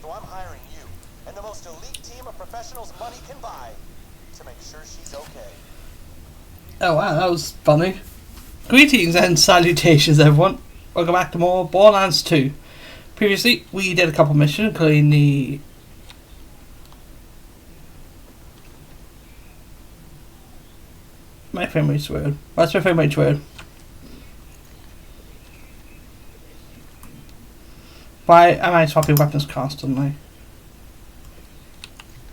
So I'm hiring you and the most elite team of professionals money can buy to make sure she's okay. Oh wow, that was funny. Greetings and salutations everyone. Welcome back to more Borderlands 2. Previously, we did a couple missions, including the... My frame rate's weird. What's my frame rate's weird? Why am I swapping weapons constantly?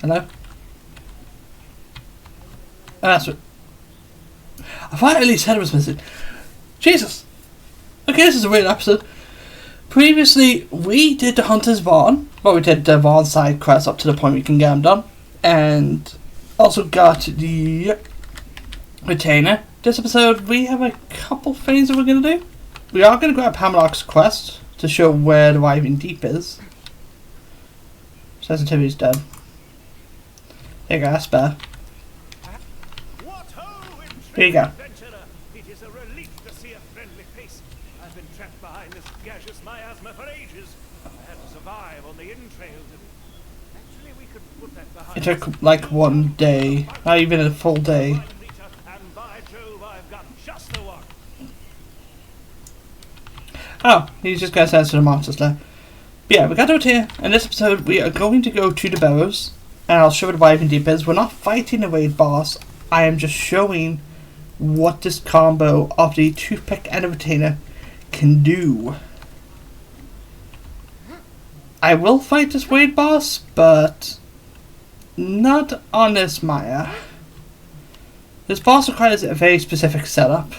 Hello? Oh, that's what... I thought at least head was missing. Jesus! Okay, this is a weird episode. Previously, we did the Hunter's Vaughn. Well, we did the Vaughn side quest up to the point we can get them done. And also got the retainer. This episode, we have a couple things that we're going to do. We are going to grab Hammerlock's quest to show where the Riving Deep is. Sensitivity's dead. There you go, that's better. Here you go. It is a relief to see a friendly face. I've been trapped behind this gaseous miasma for ages. I had to survive on the entrails. Actually, we could put that behind. It took like one day, not even a full day. And by Jove, I've got just the one. Oh, he's just got sense to the monsters there. But yeah, we got out here. In this episode, we are going to go to the Burrows, and I'll show what the Riving Deep is. We're not fighting the raid boss. I am just showing what this combo of the toothpick and the retainer can do. I will fight this raid boss, but not on this Maya. This boss requires a very specific setup,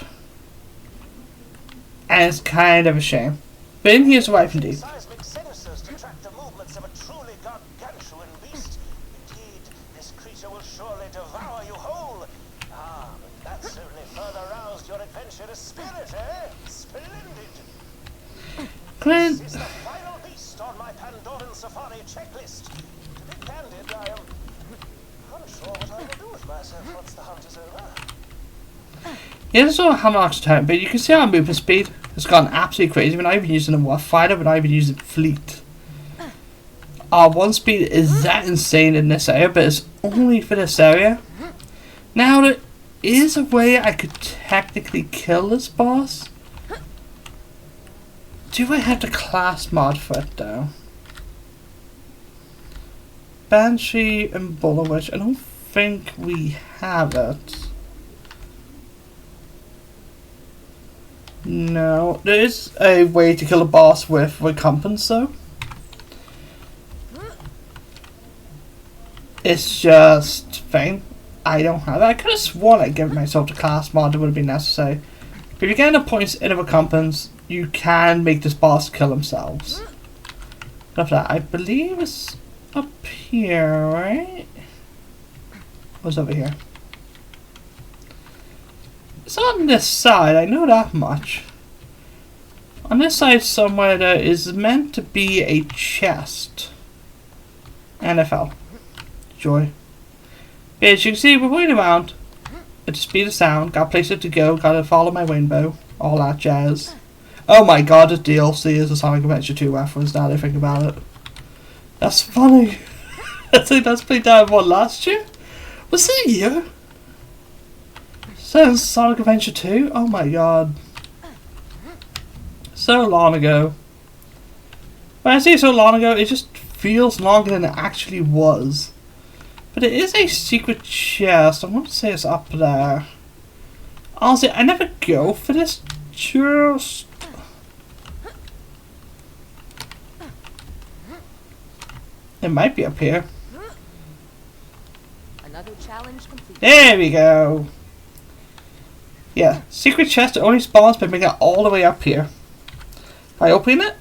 and it's kind of a shame. But in here's the Riving Deep. Seismic sensors to track the movements of a truly gargantuan beast. Indeed, this creature will surely devour you whole. Ah, but that certainly further roused your adventurous spirit, eh? Splendid. Clint. This is the final beast on my Pandoran Safari checklist. To be candid, I am unsure what I will do with myself once the hunt is over. Yeah, this is all Hammerlock's turn, but you can see our movement speed has gone absolutely crazy. We're not even using a Warfighter, we're not even using Fleet. Our one speed is that insane in this area, but it's only for this area. Now, there is a way I could technically kill this boss. Do I have the class mod for it though? Banshee and Bullet Witch, I don't think we have it. No, there is a way to kill a boss with recompense though. It's just fine. I don't have it. I could have sworn I'd given myself the class mod that would have been necessary. If you get enough points in a recompense, you can make this boss kill themselves. After that, I believe it's up here, right? What's over here? It's on this side, I know that much. On this side somewhere there is meant to be a chest. NFL. Joy. Yeah, as you can see, we're waiting around at the speed of sound. Got places to go, gotta follow my rainbow. All that jazz. Oh my god, the DLC is a Sonic Adventure 2 reference now that I think about it. That's funny. I think that's played that one last year? Was it a year? Since Sonic Adventure 2? Oh my god. So long ago. When I say so long ago, it just feels longer than it actually was. But it is a secret chest. I want to say it's up there. Honestly, I never go for this chest. It might be up here. Another challenge complete. There we go. Yeah, secret chest only spawns by making it all the way up here. If I open it,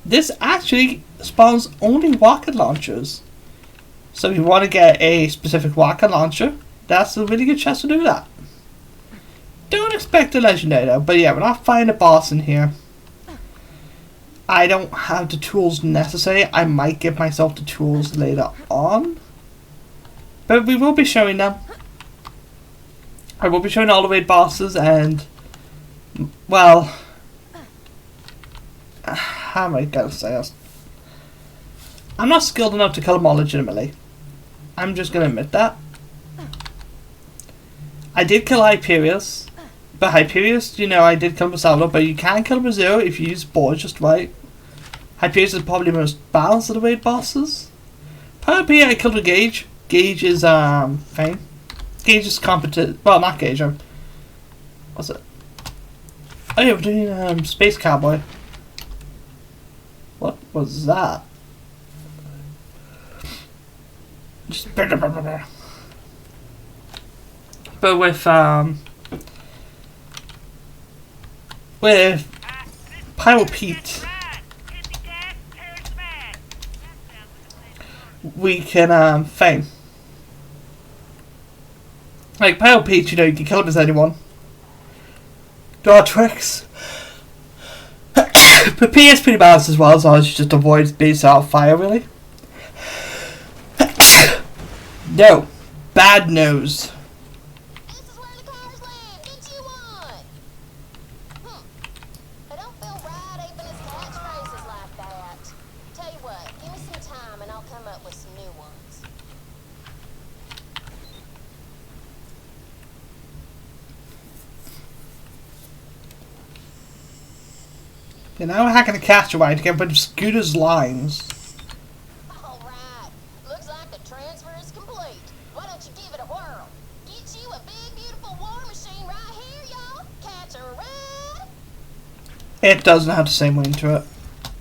this actually spawns only rocket launchers. So if you want to get a specific rocket launcher, that's a really good chest to do that. Don't expect a legendary though, but yeah, we're not finding a boss in here. I don't have the tools necessary. I might give myself the tools later on. But we will be showing them. I will be showing all the raid bosses and, well, how am I gonna say this? I'm not skilled enough to kill them all legitimately. I'm just gonna admit that. I did kill Hyperius. But Hyperius, you know, I did kill him with Salvo, but you can kill him with Zero if you use board just right. Hyperius is probably the most balanced of the raid bosses. Probably I killed with Gage. Gage is, fine. Gage is competent. Well, not Gage, what's it? Oh yeah, we're doing, Space Cowboy. What was that? Just but with Pyro Pete, we can fame. Like Pyro Pete, you know, you can kill him as anyone. There are tricks. But P is pretty balanced as well, as long as you just avoid being out of fire, really. No. Bad nose. This is where the cars land. Get you one. I don't feel right aping his catchphrases like that. Tell you what, give me some time and I'll come up with some new ones. You know, hacking a castaway to get rid of Scooter's lines. All right. Looks like the transfer is complete. Why don't you give it a whirl? Get you a big, beautiful war machine right here, y'all. Catch a ride. It doesn't have the same ring to it.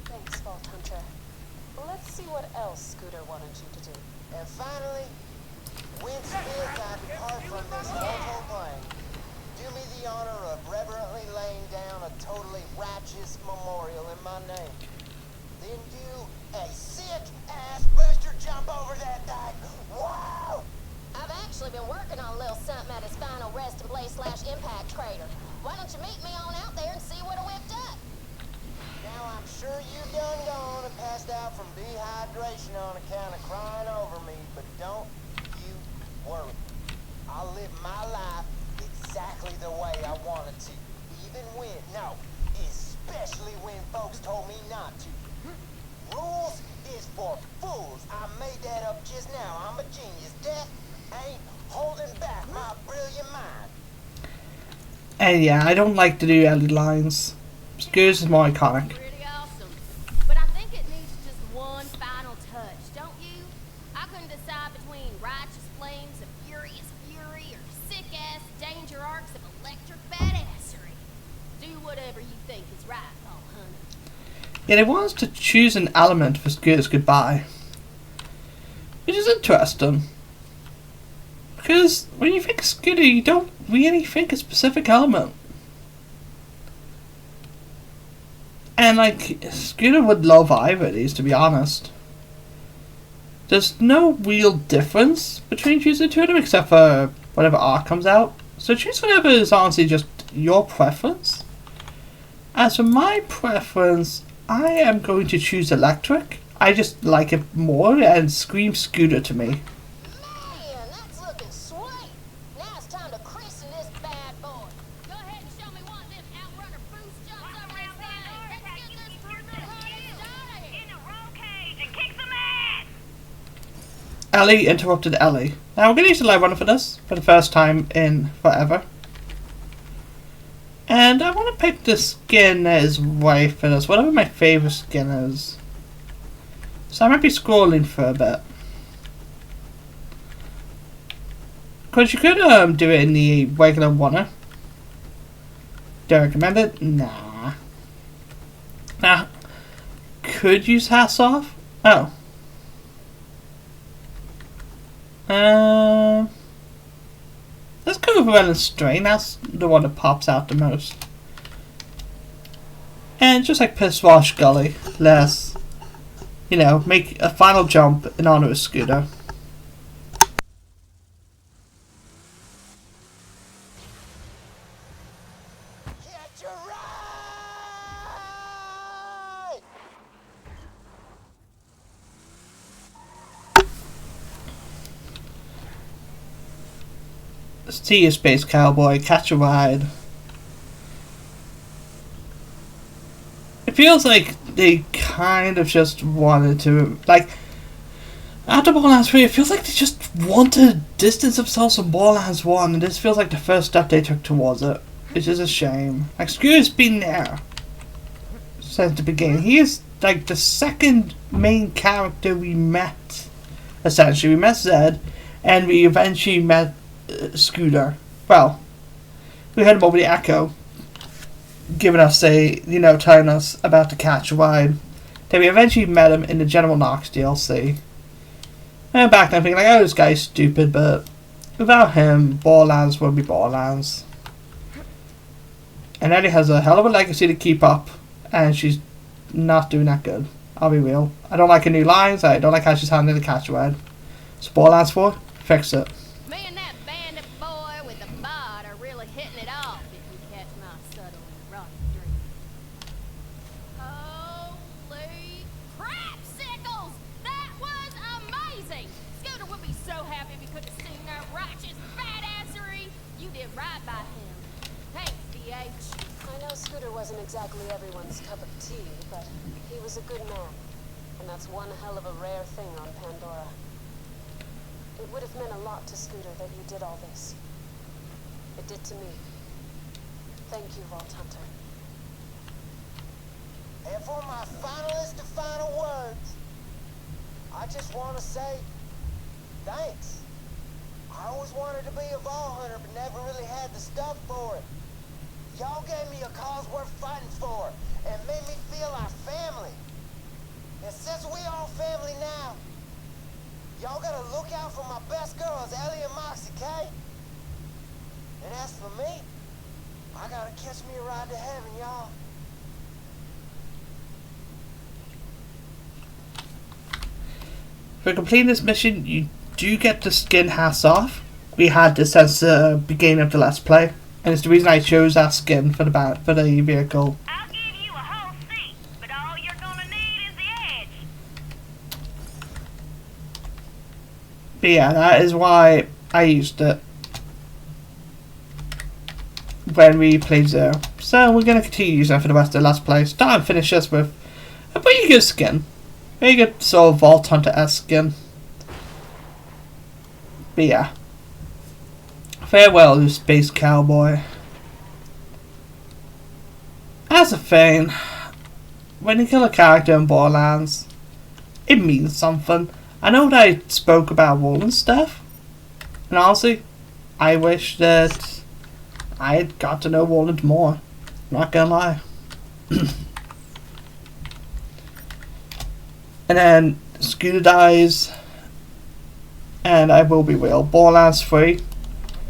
Thanks, Vault Hunter. Let's see what else Scooter wanted you to do. And finally, when spirit I depart from this mortal plane, do me the honor of reverently laying down a totally righteous memorial in my name. Then do a sick-ass booster jump over that thing. Wow! I've actually been working on a little something at his final resting place / impact crater. Why don't you meet me on out there and see what I whipped up? Now I'm sure you done gone and passed out from dehydration on account of crying over me, but don't you worry. I'll live my life exactly the way I wanted to. Even when, no, especially when folks told me not to. Rules is for fools. I made that up just now. I'm a genius. Death ain't holding back my brilliant mind. And yeah, I don't like to do LED lines. Scooter's is more iconic. Pretty awesome. But I think it needs just one final touch, don't you? I couldn't decide between righteous flames of furious fury or sick-ass danger arcs of electric badassery. Do whatever you think is right, Vault Hunter. Yeah, they want us to choose an element for Scooter's goodbye. Which is interesting. Because when you think Scooter, you don't really think a specific element. And like, Scooter would love either of these, to be honest. There's no real difference between choosing two of them except for whatever arc comes out. So choose whatever is honestly just your preference. As for my preference, I am going to choose electric. I just like it more and screams Scooter to me. Man, that's looking sweet. Now it's time to christen this bad boy. Go ahead and show me one of them outrunner boost jumps over this thing. Let's get this party started. In a roll cage and kick some ass! Ellie interrupted Ellie. Now we're going to use the live runner for this, for the first time in forever. And I want to pick the skin that is right for this, whatever my favorite skin is. So I might be scrolling for a bit. Because you could do it in the regular runner. Do I recommend it? Nah. Nah. Could use hats off? Oh. Let's go with Ren and Strain. That's the one that pops out the most. And just like Piss Wash Gully, let's, you know, make a final jump in honor of Scooter. Catch a ride! See you, Space Cowboy. Catch a ride. It feels like they kind of just wanted to, like, After Borderlands 3, it feels like they just want to distance themselves from Borderlands 1, and this feels like the first step they took towards it. Which is a shame. Like, Scooter's been there since the beginning. He is like the second main character we met. Essentially, we met Zed, and we eventually met Scooter. Well, we heard him over the Echo, giving us telling us about the catch ride. Then we eventually met him in the General Knox DLC. And back then thinking like, oh, this guy's stupid, but without him, Borderlands won't be Borderlands. And Ellie has a hell of a legacy to keep up, and she's not doing that good. I'll be real. I don't like her new lines, I don't like how she's handling the catch ride. So Borderlands 4, fix it. Me and that bandit boy with the bod are really hitting it off, if you catch my subtle and rotten dream. Holy crapsicles! That was amazing! Scooter would be so happy we could have seen that righteous badassery. You did right by him. Thanks, DH. I know Scooter wasn't exactly everyone's cup of tea, but he was a good man. And that's one hell of a rare thing on Pandora. It would have meant a lot to Scooter that you did all this. It did to me. Thank you, Vault Hunter. And for my finalist of final words, I just want to say thanks. I always wanted to be a Vault Hunter, but never really had the stuff for it. Y'all gave me a cause worth fighting for, and made me feel our family. And since we all family now, y'all gotta look out for my best girls, Ellie and Moxie, K. And as for me, I gotta catch me a ride to heaven, y'all. For completing this mission, you do get the skin hats off. We had this since the beginning of the Let's Play, and it's the reason I chose that skin for the vehicle. I'll give you a whole seat, but all you're gonna need is the edge. But yeah, that is why I used it when we played Zero. So we're going to continue using it for the rest of the Let's Play. Start and finish this with a pretty good skin. Very good sort of Vault Hunter-esque skin. But yeah. Farewell, you space cowboy. As a thing, when you kill a character in Borderlands, it means something. I know that I spoke about Roland stuff, and honestly, I wish that I had got to know Roland more. Not gonna lie. And then Scooter dies, and I will be real. Borderlands 3. Me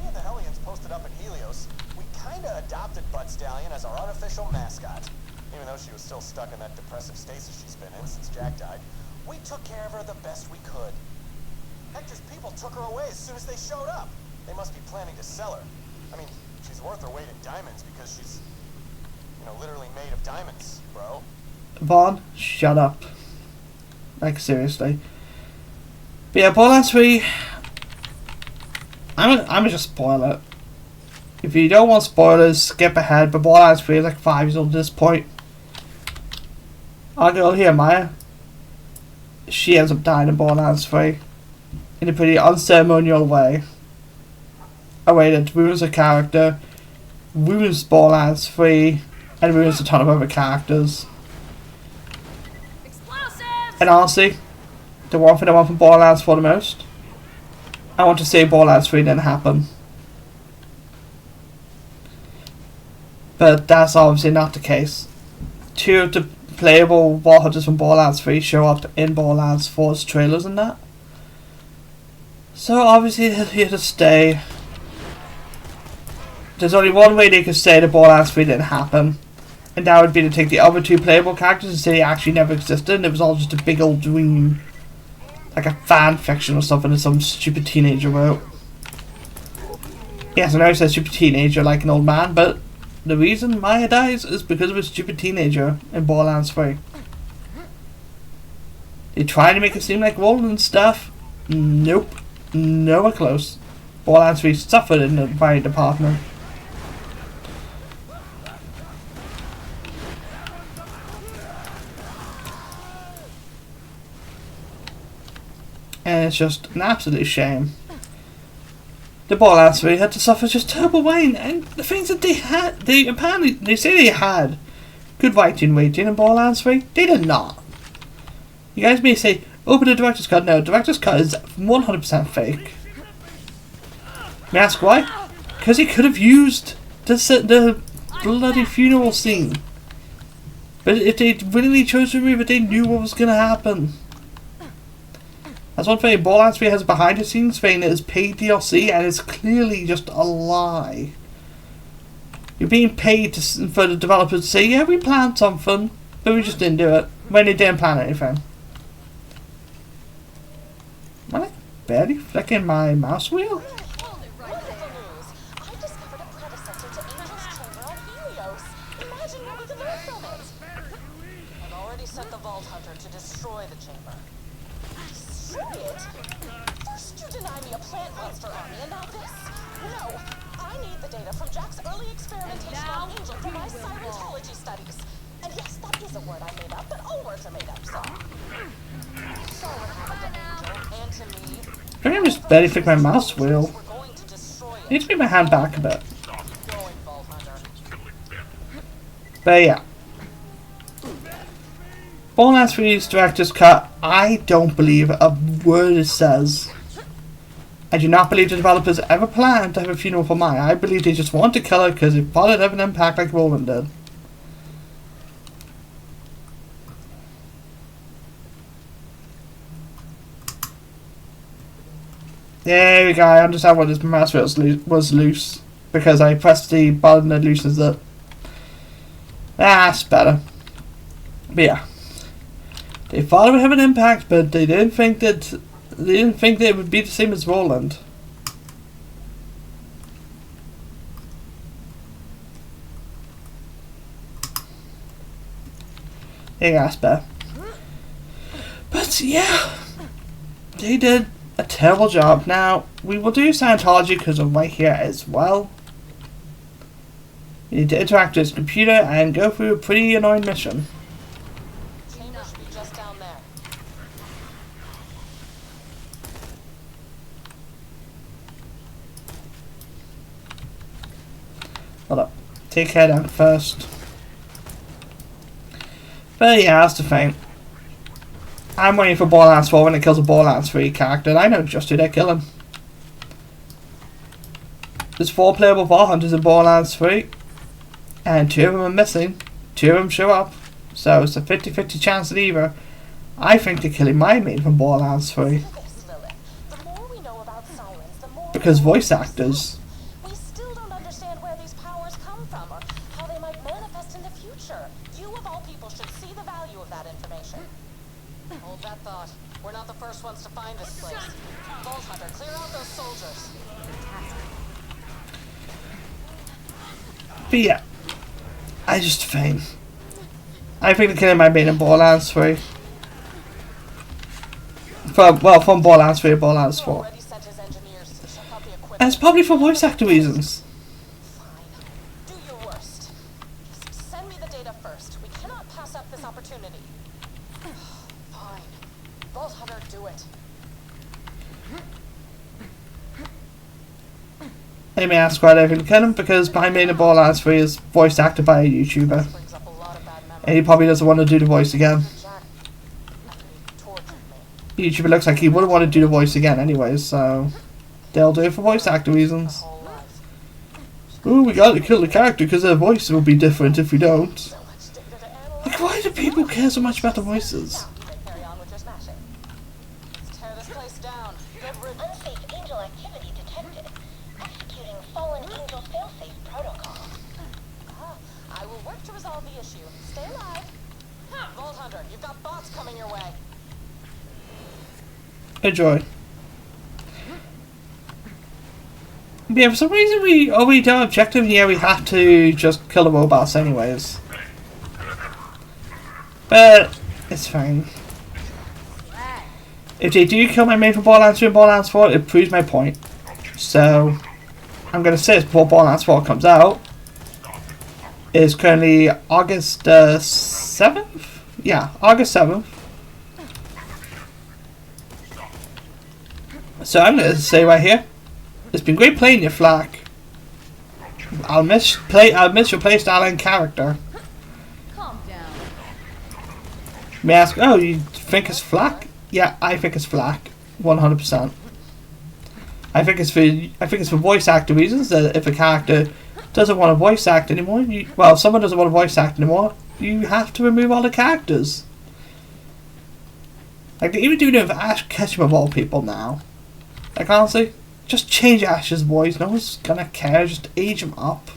and the Hellions posted up in Helios. We kinda adopted Bud Stallion as our unofficial mascot. Even though she was still stuck in that depressive stasis she's been in since Jack died, we took care of her the best we could. Hector's people took her away as soon as they showed up. They must be planning to sell her. I mean, she's worth her weight in diamonds because she's, literally made of diamonds, bro. Vaughn, shut up. Like, seriously. But yeah, Borderlands 3, I'm just spoil it. If you don't want spoilers, skip ahead, but Borderlands 3 is like 5 years old at this point. Our girl here, Maya, she ends up dying in Borderlands 3 in a pretty unceremonial way. A way that ruins her character, ruins Borderlands 3, and ruins a ton of other characters. And honestly, the one thing I want from Borderlands 4 the most, I want to say Borderlands 3 didn't happen. But that's obviously not the case. 2 of the playable Vault Hunters from Borderlands 3 show up in Borderlands 4's trailers and that. So obviously they're here to stay. There's only one way they could say that Borderlands 3 didn't happen. And that would be to take the other 2 playable characters and say they actually never existed and it was all just a big old dream. Like a fan fiction or something that some stupid teenager wrote. Yes, I know I said stupid teenager like an old man, but the reason Maya dies is because of a stupid teenager in Borderlands 3. They try to make it seem like Roland and stuff. Nope. Nowhere close. Borderlands 3 suffered in the right department. And it's just an absolute shame. The Borderlands 3 had to suffer just terrible writing, and the things that they apparently, they say they had good writing in Borderlands 3, they did not. You guys may say, oh, but the director's cut. No, the director's cut is 100% fake. May I ask why? Because he could have used the bloody funeral scene. But if they willingly chose to remove it, they knew what was going to happen. That's one thing. Borderlands 3 has a behind the scenes thing that is paid DLC, and it's clearly just a lie. You're being paid for the developers to say, yeah, we planned something, but we just didn't do it, when they didn't plan anything. Am I barely flicking my mouse wheel? Wonderful news. I discovered a predecessor to Angel's Chamber on Helios. Imagine what we can learn from it. I've already sent the Vault Hunter to destroy the chamber. Destroy it? First you deny me a plant monster army, and now this. No, I need the data from Jack's early experimentation on Angel for my Scientology studies. And yes, that is a word I made up, but all words are made up, so. So what happened to Angel and to me? I think I'm just barely flicking my mouse wheel. We're going to destroy I need to get my hand back a bit. Going, Vault Hunter. But yeah. Borderlands 3's director's cut, I don't believe a word it says. I do not believe the developers ever planned to have a funeral for Maya. I believe they just want to kill her because it thought it'd have an impact like Roland did. There we go, I understand why this mouse wheel was loose. Because I pressed the button that loosens it. That's better. But yeah. They thought it would have an impact, but they didn't think that it would be the same as Roland. Yeah, that's better. But yeah, they did a terrible job. Now we will do Scientology because I'm right here as well. You need to interact with his computer and go through a pretty annoying mission. Chamber should be just down there. Hold up. Take her down first. But yeah, that's the thing. I'm waiting for Borderlands 4 when it kills a Borderlands 3 character, and I know just who they're killing. There's 4 playable Vault Hunters in Borderlands 3, and 2 of them are missing. 2 of them show up, so it's a 50-50 chance that either. I think they're killing my main from Borderlands 3. This, Lilith. The more we know about sirens, the more Because we know voice about actors. We still don't understand where these powers come from or how they might manifest in the future. You of all people should see the value of that information. Hold that thought. We're not the first ones to find this place. Vault Hunter, clear out those soldiers. But yeah, I just think they're killing my main in Borderlands 3. From Borderlands 3 to Borderlands 4. Already sent his engineers to check out the equipment. And it's probably for voice actor reasons. Fine. Do your worst. Just send me the data first. We cannot pass up this opportunity. Fine. Vault Hunter, do it. They may ask why they can kill him because my main in Borderlands 3 is voiced acted by a YouTuber. Brings up a lot of bad memories. And he probably doesn't want to do the voice again. Jack, he tortured me. The YouTuber looks like he wouldn't want to do the voice again anyways, so they'll do it for voice actor reasons. Whole life. Ooh, we gotta kill the character because their voice will be different if we don't. So much data to analyze. Like, why do people care so much about the voices? Now you may carry on with your smashing. Let's tear this place down. Good riddance. Unsafe angel activity detected. Executing fallen angel failsafe protocol. I will work to resolve the issue. Stay alive. Vault Hunter, you've got bots coming your way. Enjoy. Yeah, for some reason we already done objective and yeah, we have to just kill the robots anyways. But it's fine. If they do kill my main for Borderlands 3 and Borderlands 4, it proves my point. So I'm gonna say it's before Borderlands 4 comes out. It's currently August 7th? Yeah, August 7th. So I'm going to say right here, it's been great playing you, Flack. I'll miss your playstyle and character. Calm down. May I ask, oh, you think it's Flack? Yeah, I think it's Flack. 100%. I think it's for voice actor reasons, that if a character doesn't want to voice act anymore, if someone doesn't want to voice act anymore, you have to remove all the characters. Like, they're even doing it with Ash Ketchum of all people now. Like, honestly, just change Ash's voice. No one's gonna care. Just age him up.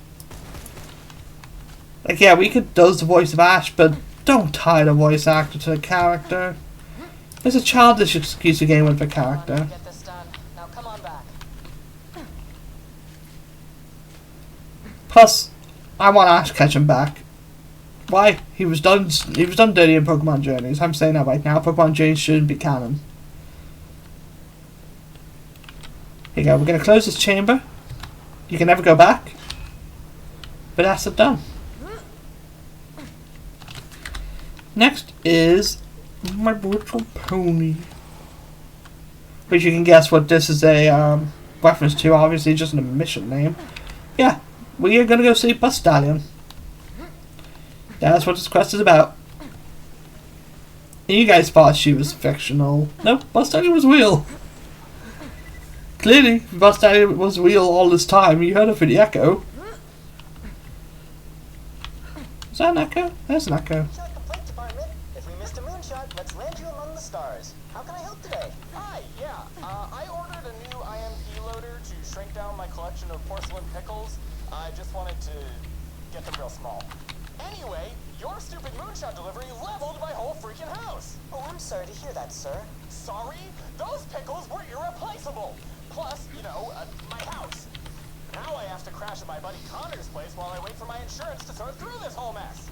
Like, yeah, Weekend does the voice of Ash, but don't tie the voice actor to the character. It's a childish excuse to game with the character. Get this done. Now come on back. Plus, I want Ash Ketchum back. Why? He was done dirty in Pokemon Journeys. I'm saying that right now. Pokemon Journeys shouldn't be canon. Here you go. We're going to close this chamber. You can never go back. But that's it done. Next is My Virtual Pony. Which you can guess what this is a reference to. Obviously, just a mission name. Yeah. We are going to go see Bus Stallion. That's what this quest is about. You guys thought she was fictional. Nope, Bus Stallion was real. Clearly, Bus Stallion was real all this time. You heard her for the echo. Is that an echo? That's an echo. Shot complaint department. If we missed a moonshot, let's land you among the stars. How can I help today? Hi, yeah. I ordered a new IMP loader to shrink down my collection of porcelain pickles. I just wanted to get them real small. Anyway, your stupid moonshot delivery leveled my whole freaking house. Oh, I'm sorry to hear that, sir. Sorry? Those pickles were irreplaceable. Plus, my house. Now I have to crash at my buddy Connor's place while I wait for my insurance to sort through this whole mess.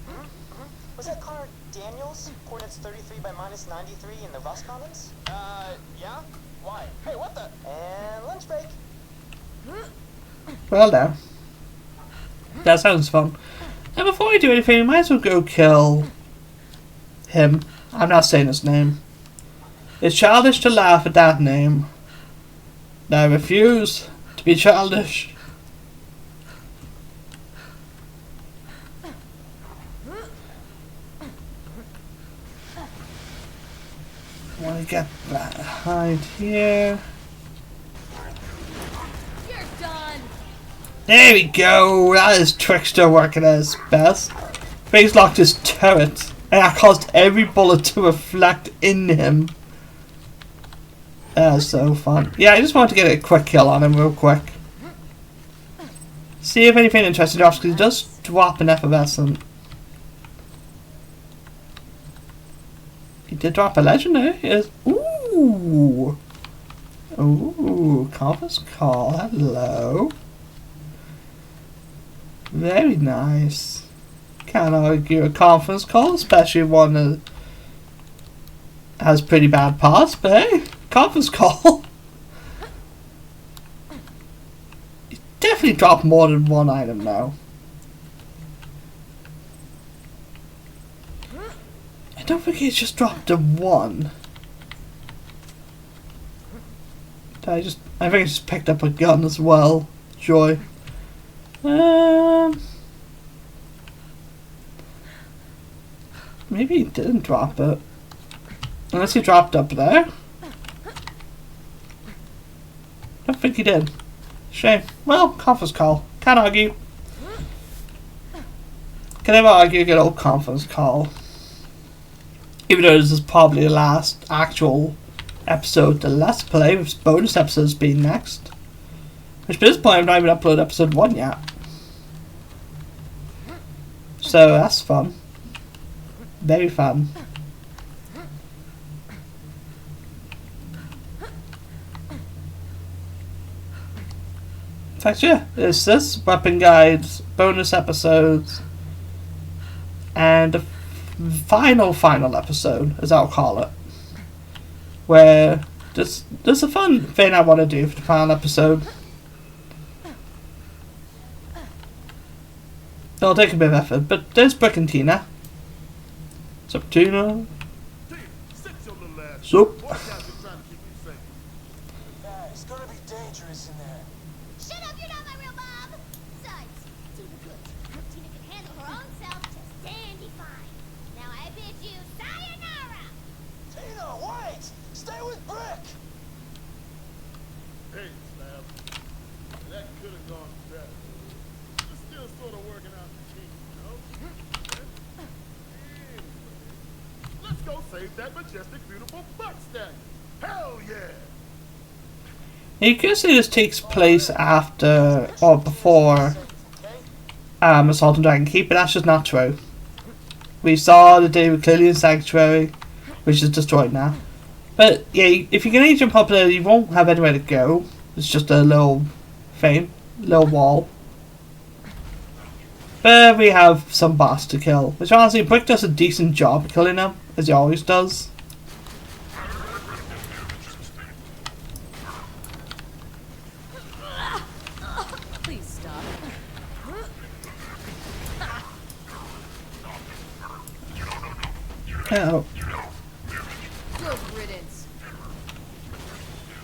Was that car Daniels? Coordinates 33 by -93 in the Rust Commons? Yeah? Why? Hey, what the? And lunch break. Well, now. That sounds fun. And before we do anything, we might as well go kill him. I'm not saying his name. It's childish to laugh at that name. I refuse to be childish. I want to get that hide here. You're done. There we go. That is Trickster working at his best. Phase locked his turret, and that caused every bullet to reflect in him. That was so fun. Yeah, I just wanted to get a quick kill on him real quick. See if anything interesting drops, because he does drop an effervescent. He did drop a legendary. Yes. Ooh. Ooh. Conference call. Hello. Very nice. Can't argue a conference call, especially one that has pretty bad parts, but hey, conference call. You definitely dropped more than one item now. I don't think he's just dropped a one. I think I just picked up a gun as well. Joy. Maybe he didn't drop it. Unless he dropped up there. I don't think he did. Shame. Well, conference call. Can't argue. Can never argue a good old conference call. Even though this is probably the last actual episode to Let's Play, with bonus episodes being next. Which at this point I've not even uploaded episode 1 yet. So that's fun. Very fun. In fact, yeah, it's this, weapon guides, bonus episodes, and the final episode, as I'll call it. Where there's a fun thing I want to do for the final episode. It'll take a bit of effort, but there's Brick and Tina. What's up, Tina? Sup? Yeah, it's gonna be dangerous in there. Shut up, you're not my real mom! Besides, Tina good. Tina can handle her own self just dandy fine. Now I bid you sayonara! Tina, wait! Stay with Brick! Hey, Slab. That could have gone better. We're still sort of working out the kinks, you know? Anyway, let's go save that majestic, beautiful buck stallion. Hell yeah! You can see this takes place after or before Assault on Dragon Keep, but that's just not true. We saw the day with clearly in Sanctuary, which is destroyed now. But yeah, if you can only jump up there, you won't have anywhere to go. It's just a little thing, little wall. But we have some boss to kill, which honestly Brick does a decent job of killing them, as he always does. Please stop. Oh, Good riddance.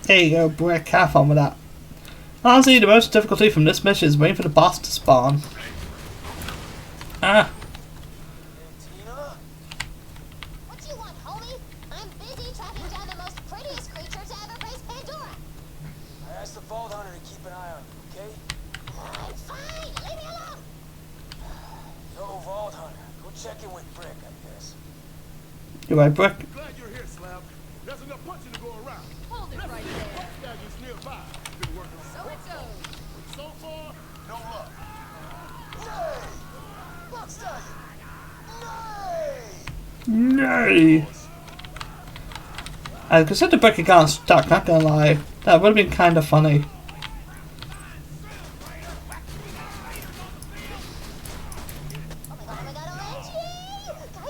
there you go, Brick. Have fun with that. Honestly, the most difficulty from this mission is waiting for the boss to spawn. Ah. Tina? What do you want, homie? I'm busy tracking down the most prettiest creature to ever grace Pandora. I asked the Vault Hunter to keep an eye on you, okay? I'm fine, leave me alone! Yo, Vault Hunter, go check in with Brick, I guess. You right, Brick? Glad you're here, Slab. There's enough punching to go around. Hold it right there. Stallion's nearby. Been working on So it goes. so far, no luck. Nay! Buck Stallion! Nay! Nay! I consider Brick had gone stuck, not gonna lie. That would have been kind of funny. Oh my god, OMG!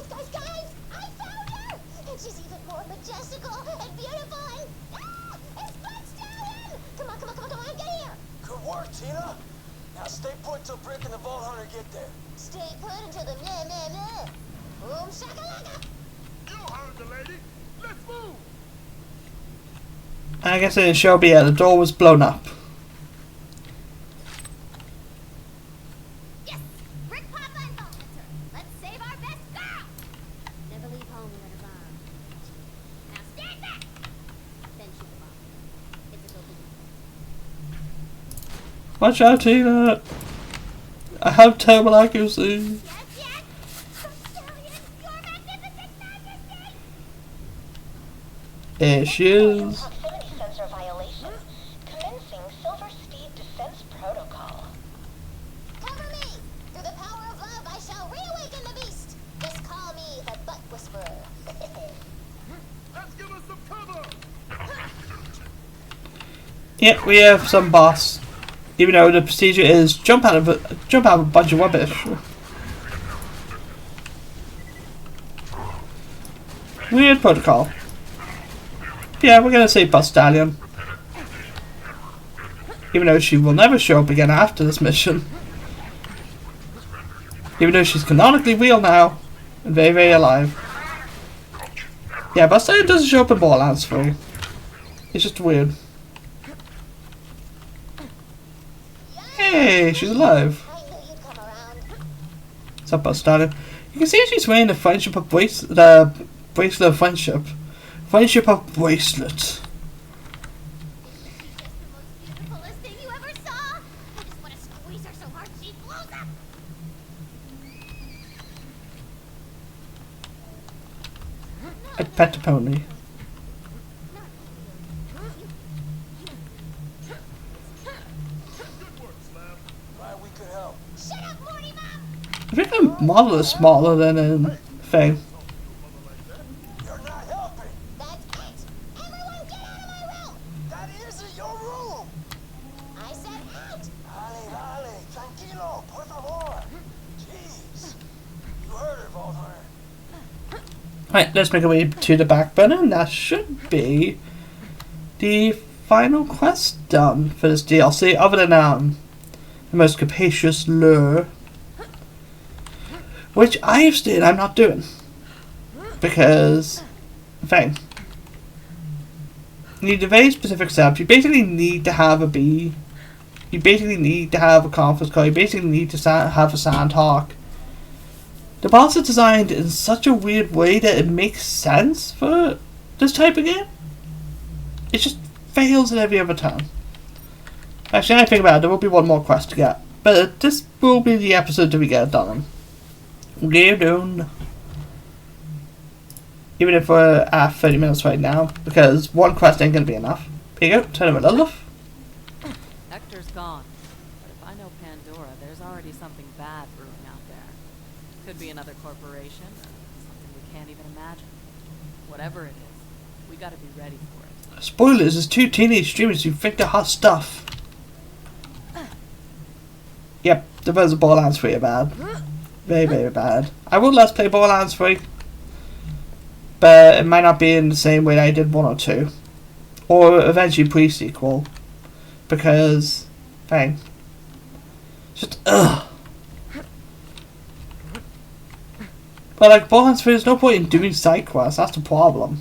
Guys, I found her! And she's even more majestical and beautiful and... Ah! It's Buck Stallion! Come on, get here! Good work, Tina! Now stay put till Brick and the Vault Hunter get there. Stay put until the meh meh meh. Boom shakalaka! You heard the lady. Let's move. I guess in the show, but yeah, the door was blown up. Yes! Brick Papa and Vault Hunter! Let's save our best girl! Never leave home without a bomb. Now stand back! Then shoot the bomb. It's a go. Watch out, Tina! I have terrible accuracy. Yes! Stallion, your magnificent majesty! There she is. Proximity sensor violation. Commencing Silver Steed Defense Protocol. Cover me! Through the power of love, I shall reawaken the beast! Just call me the Butt Whisperer. Let's give us some cover. Yeah, we have some boss. Even though the procedure is jump out of a bunch of rubbish. Weird protocol. Yeah, we're gonna say Buck Stallion. Even though she will never show up again after this mission. Even though she's canonically real now. And very, very alive. Yeah, Buck Stallion doesn't show up in Borderlands 3. It's just weird. Hey, she's alive. I knew you'd come around. What's up, Buck Stallion? You can see she's wearing the friendship of the bracelet of friendship. Friendship of bracelet. Just the most beautifulest thing you ever saw! I just want to squeeze her so hard she blows up! A pet pony. Good work, Slab. Glad we could help. Shut up, Morty Mom! I think the model is smaller than in Thing. You're not helping! That's it! Everyone get out of my room! That isn't your room! I said out! Dale, tranquilo, por favor. Jeez. You heard her, Vault Hunter. Right, let's make our way to the back burner, and that should be the final quest done for this DLC, other than the most capacious lure, which I've stated I'm not doing because thing. You need a very specific setup. You basically need to have a bee. You basically need to have a conference call. You basically need to have a sandhawk. The boss is designed in such a weird way that it makes sense for this type of game. It just fails at every other time. Actually, I think about it, there will be one more quest to get. But this will be the episode that we get it done in. We're done. Even if we're at 30 minutes right now, because one quest ain't gonna be enough. Here you go, turn him a little off. Hector's gone. But if I know Pandora, there's already something bad brewing out there. Could be another corporation, or something we can't even imagine. Whatever it is, we gotta be ready for it. Spoilers, there's 2 teenage streamers who think they're hot stuff. Yep, the version of Borderlands 3 are bad. Very, very bad. I will let's play Borderlands 3. But it might not be in the same way that I did 1 or 2. Or eventually pre-sequel. Because, bang. Just, ugh. But like, Borderlands 3, there's no point in doing side quests, that's the problem.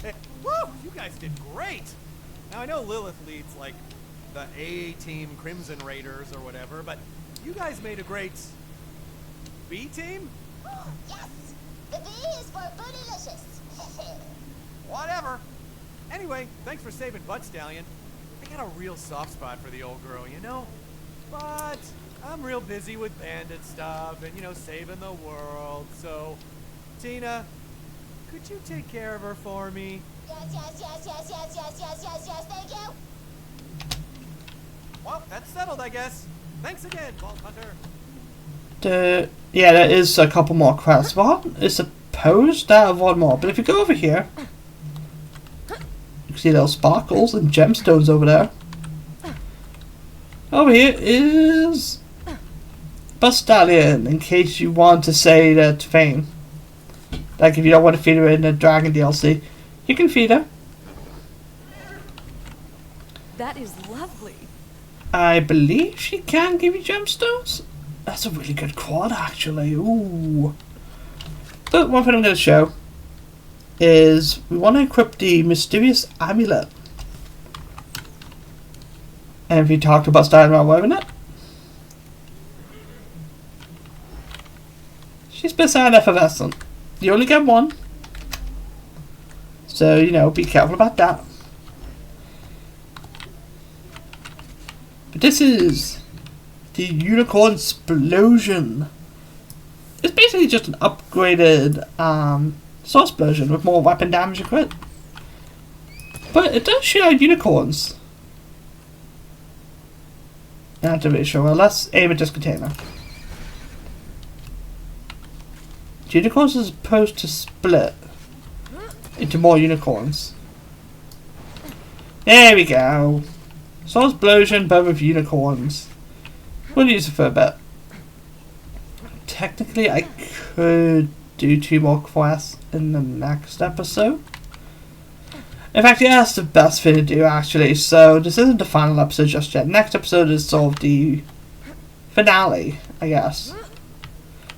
Hey, woo! You guys did great! Now I know Lilith leads, like, the A-Team Crimson Raiders or whatever, but you guys made a great... B-Team? Oh, yes! The B is for bootylicious. Whatever. Anyway, thanks for saving Butt Stallion. I got a real soft spot for the old girl, you know? But I'm real busy with bandit stuff and, you know, saving the world. So, Tina, could you take care of her for me? Yes, thank you. Well, that's settled, I guess. Thanks again, Vault Hunter. Yeah, there is a couple more quests. What is supposed to have one more? But if you go over here, you can see little sparkles and gemstones over there. Over here is Bus Stallion, in case you want to say that thing. Like if you don't want to feed her in the Dragon DLC, you can feed her. That is lovely. I believe she can give you gemstones. That's a really good quad, actually. Ooh. But one thing I'm going to show is we want to equip the mysterious amulet. And if you talked about starting around wearing it, she's beside effervescent. You only get one, so you know, be careful about that. But this is the Unicorn Explosion. It's basically just an upgraded Source Explosion with more weapon damage and crit. But it does shoot out unicorns. Not really sure. Well, let's aim at this container. Unicorns are supposed to split into more unicorns. There we go. Source Explosion, but with unicorns. We'll use it for a bit. Technically, I could do 2 more quests in the next episode. In fact, yeah, that's the best thing to do, actually. So, this isn't the final episode just yet. Next episode is sort of the finale, I guess.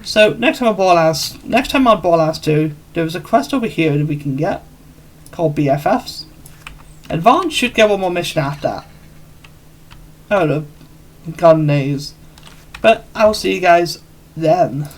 So, next time on Borderlands 2, there was a quest over here that we can get called BFFs. And Vaughn should get one more mission after that. Oh, no. God knows. But I'll see you guys then.